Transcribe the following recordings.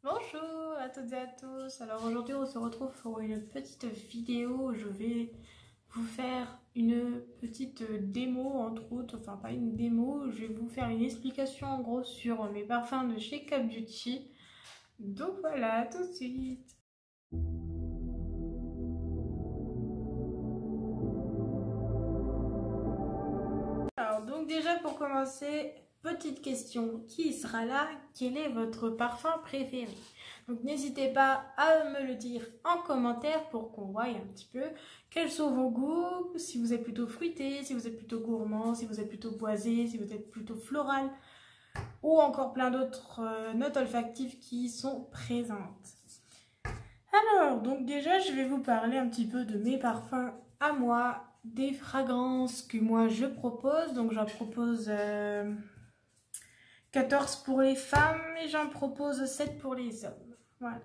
Bonjour à toutes et à tous. Alors aujourd'hui on se retrouve pour une petite vidéo où je vais vous faire une petite démo entre autres, enfin pas une démo, je vais vous faire une explication en gros sur mes parfums de chez Cap Beauty. Donc voilà, tout de suite. Alors donc déjà pour commencer, petite question, qui sera là? Quel est votre parfum préféré? Donc n'hésitez pas à me le dire en commentaire pour qu'on voie un petit peu quels sont vos goûts, si vous êtes plutôt fruité, si vous êtes plutôt gourmand, si vous êtes plutôt boisé, si vous êtes plutôt floral ou encore plein d'autres notes olfactives qui sont présentes. Alors donc déjà je vais vous parler un petit peu de mes parfums à moi, des fragrances que moi je propose. Donc j'en propose 14 pour les femmes et j'en propose 7 pour les hommes. Voilà.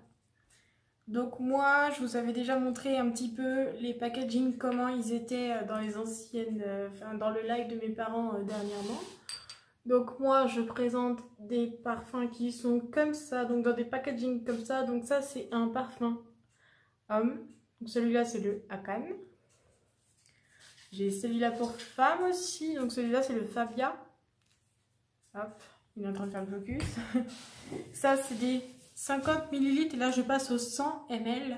Donc moi, je vous avais déjà montré un petit peu les packaging, comment ils étaient dans les anciennes, dans le live de mes parents dernièrement. Donc moi, je présente des parfums qui sont comme ça, donc dans des packaging comme ça. Donc ça, c'est un parfum homme. Donc celui-là, c'est le Akan. J'ai celui-là pour femme aussi, donc celui-là, c'est le Fabia. Hop, il est en train de faire le focus. Ça, c'est des 50 ml et là je passe aux 100 ml.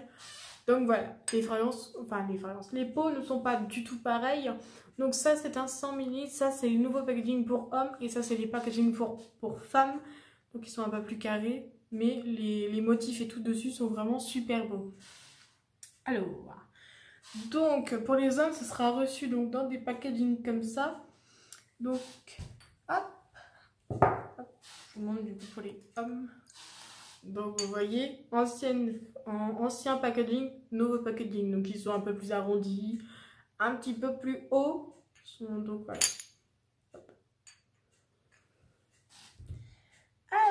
Donc voilà, les pots ne sont pas du tout pareils. Donc ça c'est un 100 ml, ça c'est le nouveau packaging pour hommes et ça c'est les packaging pour femmes. Donc ils sont un peu plus carrés, mais les motifs et tout dessus sont vraiment super beaux. Alors, donc pour les hommes ce sera reçu donc dans des packaging comme ça. Donc hop, je vous montre du coup pour les hommes. Donc vous voyez, ancien packaging, nouveau packaging. Donc ils sont un peu plus arrondis, un petit peu plus hauts. Donc voilà.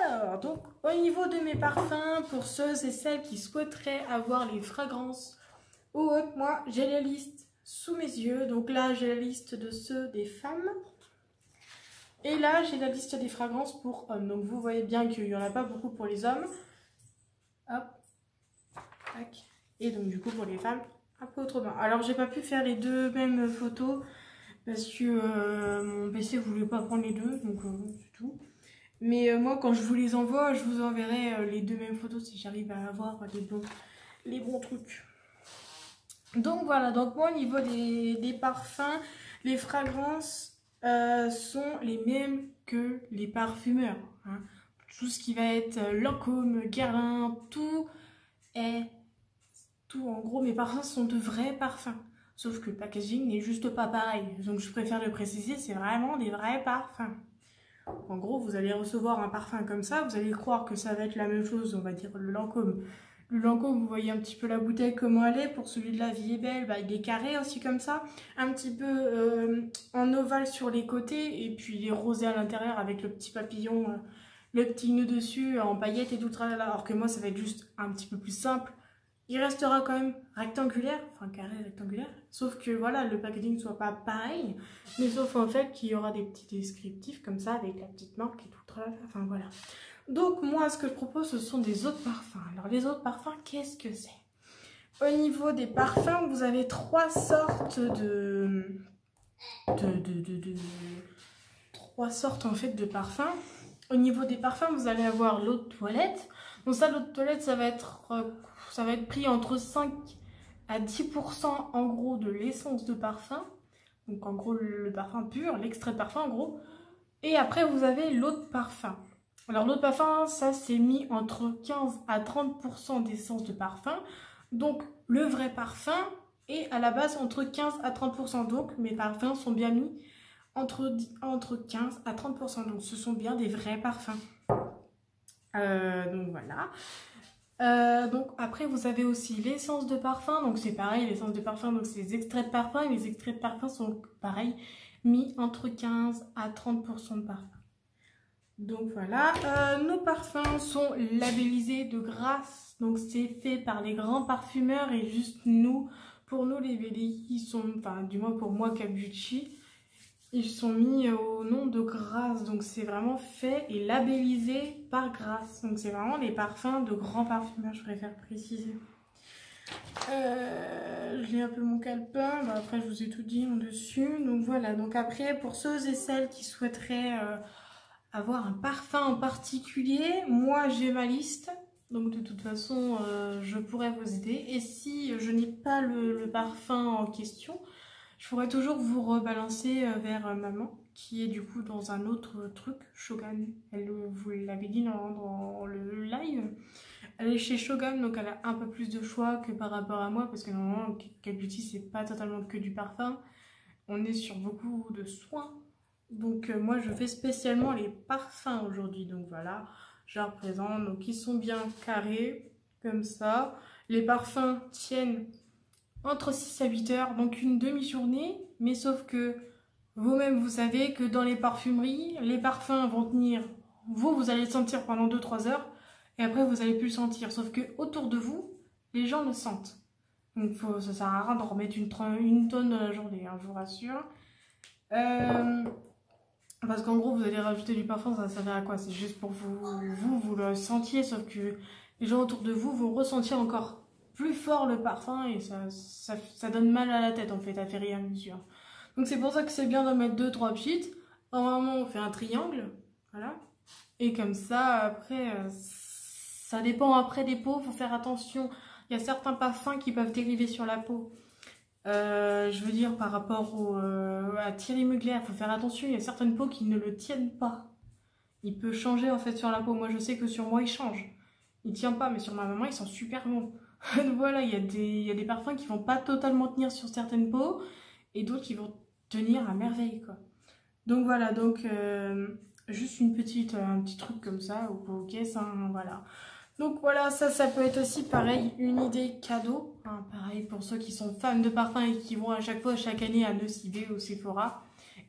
Alors, donc au niveau de mes parfums, pour ceux et celles qui souhaiteraient avoir les fragrances ou autres, moi j'ai la liste sous mes yeux. Donc là j'ai la liste de ceux des femmes. Et là j'ai la liste des fragrances pour hommes. Donc vous voyez bien qu'il n'y en a pas beaucoup pour les hommes. Hop, tac. Et donc du coup pour les femmes un peu autrement. Alors j'ai pas pu faire les deux mêmes photos parce que mon PC voulait pas prendre les deux, donc c'est tout. Mais moi quand je vous les envoie, je vous enverrai les deux mêmes photos si j'arrive à avoir les bons trucs. Donc voilà, donc moi au niveau des parfums, les fragrances sont les mêmes que les parfumeurs. Hein. Tout ce qui va être Lancôme, Guerlain, tout est... En gros, mes parfums sont de vrais parfums. Sauf que le packaging n'est juste pas pareil. Donc je préfère le préciser, c'est vraiment des vrais parfums. En gros, vous allez recevoir un parfum comme ça, vous allez croire que ça va être la même chose, on va dire le Lancôme. Le Lancôme, vous voyez un petit peu la bouteille, comment elle est. Pour celui de La Vie est Belle, bah, il est carré aussi comme ça. Un petit peu en ovale sur les côtés, et puis il est rosé à l'intérieur avec le petit papillon, le petit nœud dessus, en paillettes et tout. Alors que moi, ça va être juste un petit peu plus simple. Il restera quand même rectangulaire, enfin carré rectangulaire, sauf que voilà, le packaging ne soit pas pareil, mais sauf en fait qu'il y aura des petits descriptifs comme ça avec la petite marque et tout, enfin voilà. Donc moi ce que je propose ce sont des autres parfums. Alors les autres parfums, qu'est-ce que c'est? Au niveau des parfums, vous avez trois sortes trois sortes en fait de parfums. Au niveau des parfums, vous allez avoir l'eau de toilette. Donc ça, l'eau de toilette, ça va être pris entre 5 à 10% en gros de l'essence de parfum. Donc en gros le parfum pur, l'extrait de parfum en gros. Et après vous avez l'eau de parfum. Alors l'eau de parfum, ça c'est mis entre 15 à 30% d'essence de parfum. Donc le vrai parfum est à la base entre 15 à 30%. Donc mes parfums sont bien mis entre 15 à 30%. Donc ce sont bien des vrais parfums. Donc voilà. Donc après vous avez aussi l'essence de parfum, donc c'est pareil, l'essence de parfum, donc c'est les extraits de parfum, et les extraits de parfum sont pareil, mis entre 15 à 30% de parfum. Donc voilà, nos parfums sont labellisés de grâce, donc c'est fait par les grands parfumeurs et juste nous, pour nous les VDI qui sont, enfin du moins pour moi Cap Beauty, Ils sont mis au nom de Grasse, donc c'est vraiment fait et labellisé par Grasse. Donc c'est vraiment des parfums de grands parfumeurs, je préfère préciser. J'ai un peu mon calepin, bah après je vous ai tout dit en dessus. Donc voilà, donc après pour ceux et celles qui souhaiteraient avoir un parfum en particulier, moi j'ai ma liste. Donc de toute façon je pourrais vous aider. Et si je n'ai pas le parfum en question, je pourrais toujours vous rebalancer vers maman, qui est du coup dans un autre truc, Shogun. Elle vous l'avez dit dans le live. Elle est chez Shogun, donc elle a un peu plus de choix que par rapport à moi, parce que normalement, Cat Beauty, c'est pas totalement que du parfum. On est sur beaucoup de soins. Donc moi, je fais spécialement les parfums aujourd'hui. Donc voilà, je la représente. Donc ils sont bien carrés, comme ça. Les parfums tiennent entre 6 à 8 heures, donc une demi-journée. Mais sauf que vous-même, vous savez que dans les parfumeries, les parfums vont tenir... Vous allez le sentir pendant 2-3 heures. Et après, vous n'allez plus le sentir. Sauf que autour de vous, les gens le sentent. Donc, ça sert à rien d'en remettre une tonne dans la journée, hein, je vous rassure. Parce qu'en gros, vous allez rajouter du parfum, ça sert à quoi? C'est juste pour vous le sentiez. Sauf que les gens autour de vous vont ressentir encore plus fort le parfum. Et ça donne mal à la tête, en fait, à faire et à mesure. Donc, c'est pour ça que c'est bien d'en mettre 2-3 petites. Normalement, on fait un triangle. Voilà. Et comme ça, après... ça dépend après des peaux, il faut faire attention. Il y a certains parfums qui peuvent dériver sur la peau. Je veux dire par rapport à Thierry Mugler, il faut faire attention. Il y a certaines peaux qui ne le tiennent pas. Il peut changer en fait sur la peau. Moi je sais que sur moi il change. Il ne tient pas, mais sur ma maman ils sont super bons. Voilà, il y a des parfums qui ne vont pas totalement tenir sur certaines peaux. Et d'autres qui vont tenir à merveille, quoi. Donc voilà, donc juste un petit truc comme ça, au pot caisse, hein, voilà. Donc voilà, ça peut être aussi pareil, une idée cadeau. Hein, pareil pour ceux qui sont fans de parfum et qui vont à chaque fois, chaque année à Nocibé ou Sephora.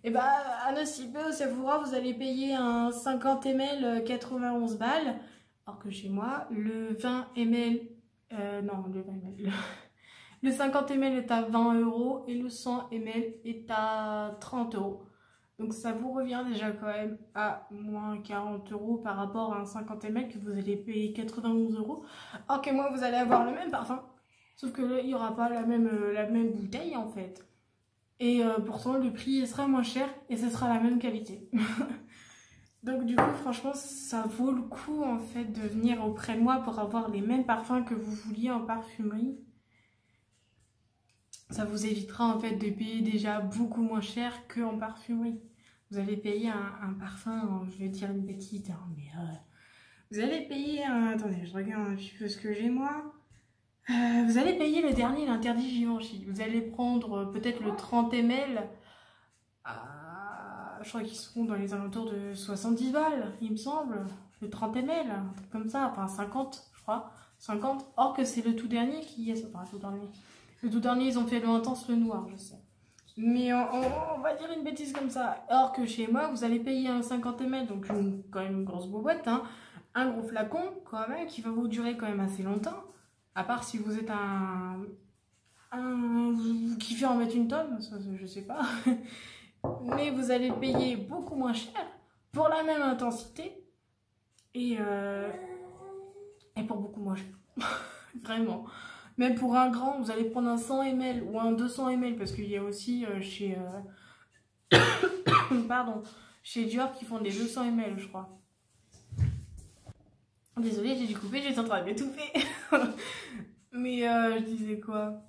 Et bah à Nocibé ou Sephora, vous allez payer un 50 ml 91 balles. Alors que chez moi, le 20 ml, non le 20 ml, le 50 ml est à 20 € et le 100 ml est à 30 €. Donc ça vous revient déjà quand même à moins 40 € par rapport à un 50 ml que vous allez payer 91 €. Alors que moi, vous allez avoir le même parfum. Sauf que là, il n'y aura pas la même bouteille en fait. Et pourtant, le prix sera moins cher et ce sera la même qualité. Donc du coup, franchement, ça vaut le coup en fait de venir auprès de moi pour avoir les mêmes parfums que vous vouliez en parfumerie. Ça vous évitera en fait de payer déjà beaucoup moins cher qu'en parfumerie. Vous allez payer un parfum, je vais dire une bêtise, hein, mais vous allez payer attendez, je regarde un petit peu ce que j'ai moi. Vous allez payer le dernier, l'interdit Givenchy. Vous allez prendre peut-être le 30 ml. Je crois qu'ils seront dans les alentours de 70 balles, il me semble. Le 30 ml, un truc comme ça, enfin 50, je crois. 50. Or que c'est le tout dernier qui est. Enfin, tout dernier. Le tout dernier, ils ont fait le intense, le noir, je sais. Mais on va dire une bêtise comme ça. Or que chez moi, vous allez payer un 50 ml, donc quand même une grosse boîte, hein, un gros flacon, quand même, qui va vous durer quand même assez longtemps. À part si vous êtes vous kiffez en mettre une tonne, ça, je sais pas. Mais vous allez payer beaucoup moins cher pour la même intensité et pour beaucoup moins cher. Vraiment. Même pour un grand, vous allez prendre un 100 ml ou un 200 ml parce qu'il y a aussi chez pardon, chez Dior qui font des 200 ml, je crois. Désolée, j'ai dû couper, j'étais en train de m'étouffer. Mais je disais quoi?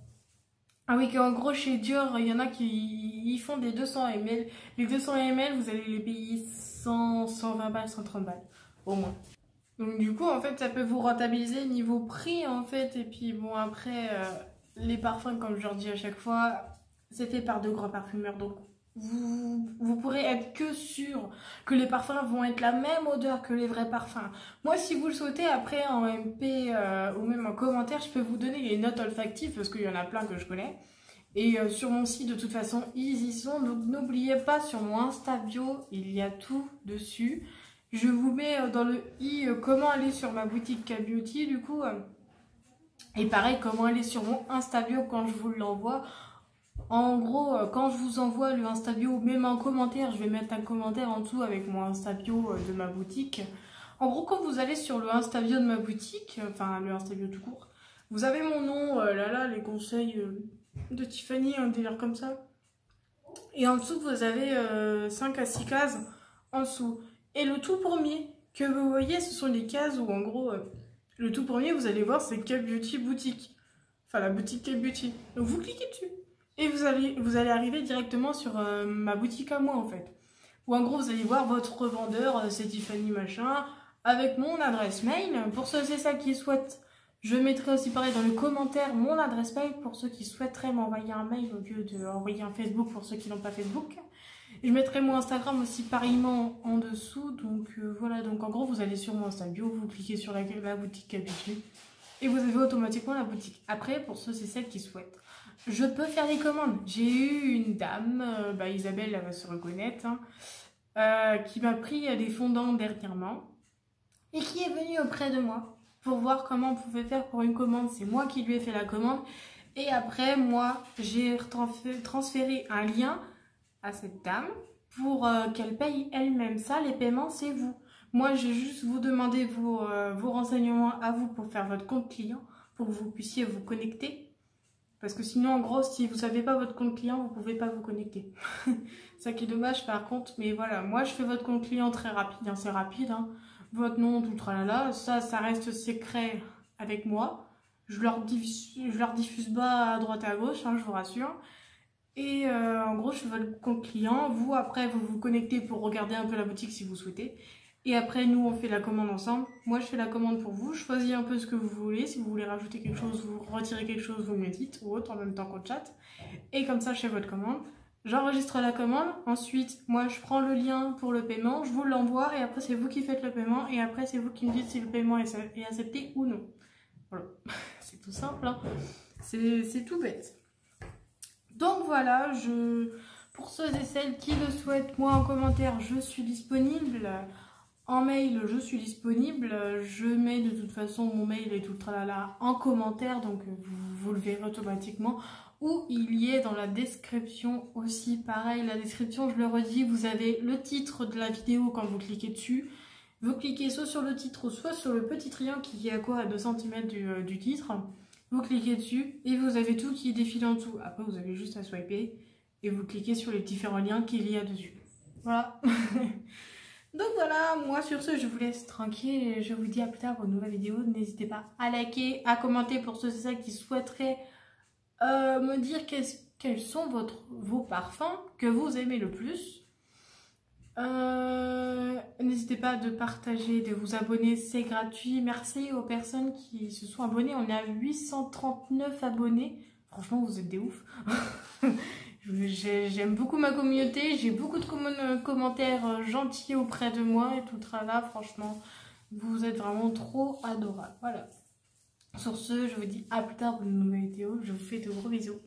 Ah oui, qu'en gros chez Dior, il y en a qui font des 200 ml. Les 200 ml, vous allez les payer 100, 120 balles, 130 balles au moins. Donc du coup, en fait, ça peut vous rentabiliser niveau prix, en fait. Et puis bon, après, les parfums, comme je leur dis à chaque fois, c'est fait par de grands parfumeurs. Donc vous pourrez être que sûr que les parfums vont être la même odeur que les vrais parfums. Moi, si vous le souhaitez, après en MP ou même en commentaire, je peux vous donner les notes olfactives parce qu'il y en a plein que je connais. Et sur mon site, de toute façon, ils y sont. Donc n'oubliez pas, sur mon Insta bio, il y a tout dessus. Je vous mets dans le i comment aller sur ma boutique Cat Beauty du coup. Et pareil, comment aller sur mon Insta bio quand je vous l'envoie. En gros, quand je vous envoie le Insta bio, même en commentaire, je vais mettre un commentaire en dessous avec mon Insta bio de ma boutique. En gros, quand vous allez sur le Insta bio de ma boutique, enfin le Insta bio tout court, vous avez mon nom, là, les conseils de Tiffany, un délire comme ça. Et en dessous, vous avez 5 à 6 cases en dessous. Et le tout premier que vous voyez, ce sont les cases où en gros, le tout premier, vous allez voir, c'est K Beauty Boutique. Enfin, la boutique K Beauty. Donc vous cliquez dessus. Et vous allez arriver directement sur ma boutique à moi en fait. Où en gros, vous allez voir votre revendeur, c'est Tiffany machin, avec mon adresse mail. Pour ceux et celles qui souhaitent, je mettrai aussi pareil dans les commentaires mon adresse mail pour ceux qui souhaiteraient m'envoyer un mail au lieu d'envoyer un Facebook pour ceux qui n'ont pas Facebook. Je mettrai mon Instagram aussi pareillement en dessous. Donc voilà, donc en gros, vous allez sur mon Insta bio, vous cliquez sur la boutique habituelle et vous avez automatiquement la boutique. Après, pour ceux et celles qui souhaitent, je peux faire des commandes. J'ai eu une dame, Isabelle, elle va se reconnaître, hein, qui m'a pris des fondants dernièrement et qui est venue auprès de moi pour voir comment on pouvait faire pour une commande. C'est moi qui lui ai fait la commande. Et après, moi, j'ai transféré un lien à cette dame pour qu'elle paye elle-même. Ça, les paiements, c'est vous. Moi, j'ai juste vous demandé vos renseignements à vous pour faire votre compte client, pour que vous puissiez vous connecter. Parce que sinon, en gros, si vous ne savez pas votre compte client, vous ne pouvez pas vous connecter. Ça qui est dommage par contre. Mais voilà, moi, je fais votre compte client très rapide. Hein, c'est rapide. Hein. Votre nom, tout tralala. Ça reste secret avec moi. Je leur diffuse pas à droite et à gauche, hein, je vous rassure. Et en gros, je fais votre compte client. Vous, après, vous vous connectez pour regarder un peu la boutique si vous souhaitez. Et après, nous, on fait la commande ensemble. Moi, je fais la commande pour vous. Je choisis un peu ce que vous voulez. Si vous voulez rajouter quelque chose, vous retirez quelque chose, vous me le dites. Ou autre, en même temps qu'on chatte. Et comme ça, je fais votre commande. J'enregistre la commande. Ensuite, moi, je prends le lien pour le paiement. Je vous l'envoie. Et après, c'est vous qui faites le paiement. Et après, c'est vous qui me dites si le paiement est accepté ou non. Voilà. C'est tout simple. Hein. C'est tout bête. Donc voilà, pour ceux et celles qui le souhaitent, moi en commentaire, je suis disponible. En mail, je suis disponible. Je mets de toute façon mon mail et tout le tralala en commentaire, donc vous le verrez automatiquement. Ou il y est dans la description aussi. Pareil, la description, je le redis, vous avez le titre de la vidéo quand vous cliquez dessus. Vous cliquez soit sur le titre, soit sur le petit triangle qui est à quoi, à 2 cm du titre. Vous cliquez dessus et vous avez tout qui défile en dessous. Après, vous avez juste à swiper et vous cliquez sur les différents liens qu'il y a dessus. Voilà. Donc voilà, moi sur ce, je vous laisse tranquille et je vous dis à plus tard pour une nouvelle vidéo. N'hésitez pas à liker, à commenter pour ceux et celles qui souhaiteraient me dire quels sont vos parfums que vous aimez le plus. N'hésitez pas de partager, de vous abonner, c'est gratuit. Merci aux personnes qui se sont abonnées. On est à 839 abonnés. Franchement, vous êtes des oufs. J'aime beaucoup ma communauté. J'ai beaucoup de commentaires gentils auprès de moi et tout là. Franchement, vous êtes vraiment trop adorables. Voilà. Sur ce, je vous dis à plus tard pour une nouvelle vidéo. Je vous fais de gros bisous.